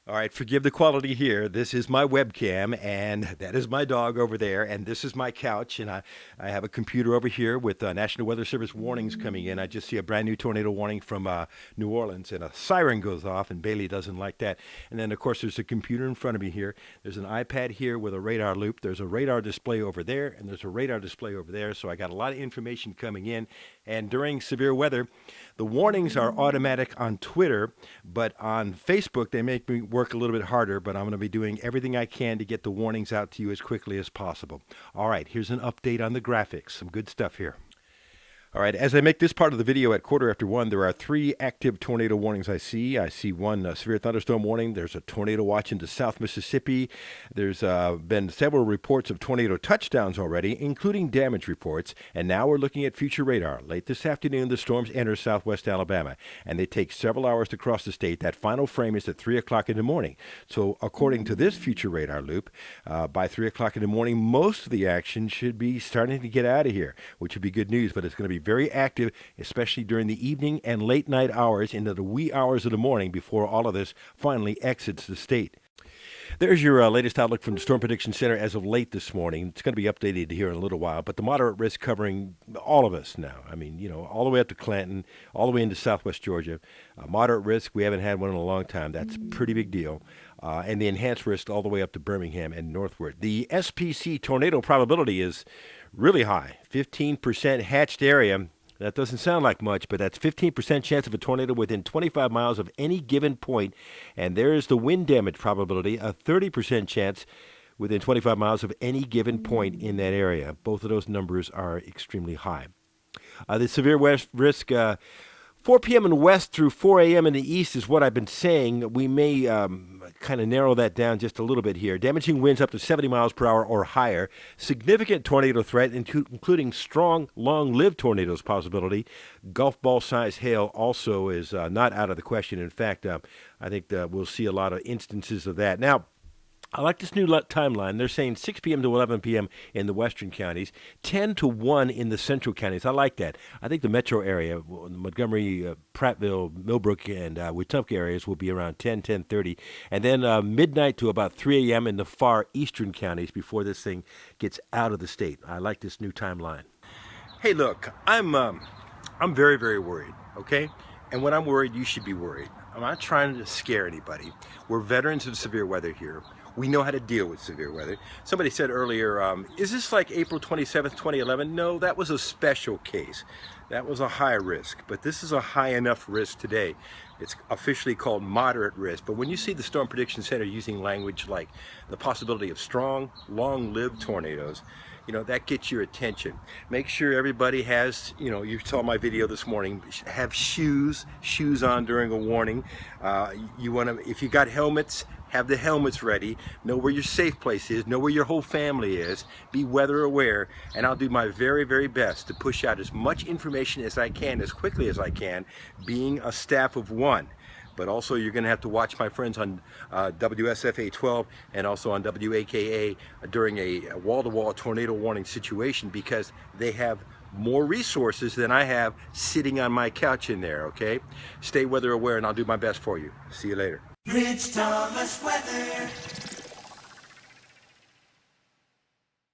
All right, forgive the quality here. This is my webcam, and that is my dog over there, and this is my couch, and I have a computer over here with National Weather Service warnings coming in. I just see a brand new tornado warning from New Orleans, and a siren goes off, and Bailey doesn't like that. And then, of course, there's a computer in front of me here. There's an iPad here with a radar loop. There's a radar display over there, and there's a radar display over there, so I got a lot of information coming in. And during severe weather, the warnings are automatic on Twitter, but on Facebook, they make me work a little bit harder, but I'm going to be doing everything I can to get the warnings out to you as quickly as possible. All right, here's an update on the graphics. Some good stuff here. All right, as I make this part of the video at 1:15, there are 3 active tornado warnings I see. I see one severe thunderstorm warning. There's a tornado watch into South Mississippi. There's been several reports of tornado touchdowns already, including damage reports. And now we're looking at future radar. Late this afternoon, the storms enter southwest Alabama, and they take several hours to cross the state. That final frame is at 3 o'clock in the morning. So according to this future radar loop, by 3 o'clock in the morning, most of the action should be starting to get out of here, which would be good news, but it's going to be very active, especially during the evening and late night hours into the wee hours of the morning before all of this finally exits the state. There's your latest outlook from the Storm Prediction Center as of late this morning. It's going to be updated here in a little while, but the moderate risk covering all of us now. I mean, all the way up to Clanton, all the way into southwest Georgia. Moderate risk, we haven't had one in a long time. That's a pretty big deal. And the enhanced risk all the way up to Birmingham and northward. The SPC tornado probability is really high, 15% hatched area. That doesn't sound like much, but that's 15% chance of a tornado within 25 miles of any given point. And there's the wind damage probability, a 30% chance within 25 miles of any given point in that area. Both of those numbers are extremely high. The severe risk, 4 p.m. in the west through 4 a.m. in the east is what I've been saying. We may kind of narrow that down just a little bit here. Damaging winds up to 70 miles per hour or higher. Significant tornado threat, including strong, long-lived tornadoes possibility. Golf ball size hail also is not out of the question. In fact, I think we'll see a lot of instances of that. Now, I like this new timeline. They're saying 6 p.m. to 11 p.m. in the western counties, 10 to 1 in the central counties. I like that. I think the metro area, Montgomery, Prattville, Millbrook, and Wetumpka areas will be around 10:30. And then midnight to about 3 a.m. in the far eastern counties before this thing gets out of the state. I like this new timeline. Hey, look, I'm very, very worried, okay? And when I'm worried, you should be worried. I'm not trying to scare anybody. We're veterans of severe weather here. We know how to deal with severe weather. Somebody said earlier, is this like April 27th, 2011? No, that was a special case. That was a high risk, but this is a high enough risk today. It's officially called moderate risk, but when you see the Storm Prediction Center using language like the possibility of strong, long-lived tornadoes, that gets your attention. Make sure everybody has, you saw my video this morning, have shoes on during a warning. If you got helmets, have the helmets ready. Know where your safe place is. Know where your whole family is. Be weather aware. And I'll do my very, very best to push out as much information as I can, as quickly as I can, being a staff of one. But also you're going to have to watch my friends on WSFA 12 and also on WAKA during a wall-to-wall tornado warning situation, because they have more resources than I have sitting on my couch in there, okay? Stay weather aware, and I'll do my best for you. See you later. Rich Thomas Weather.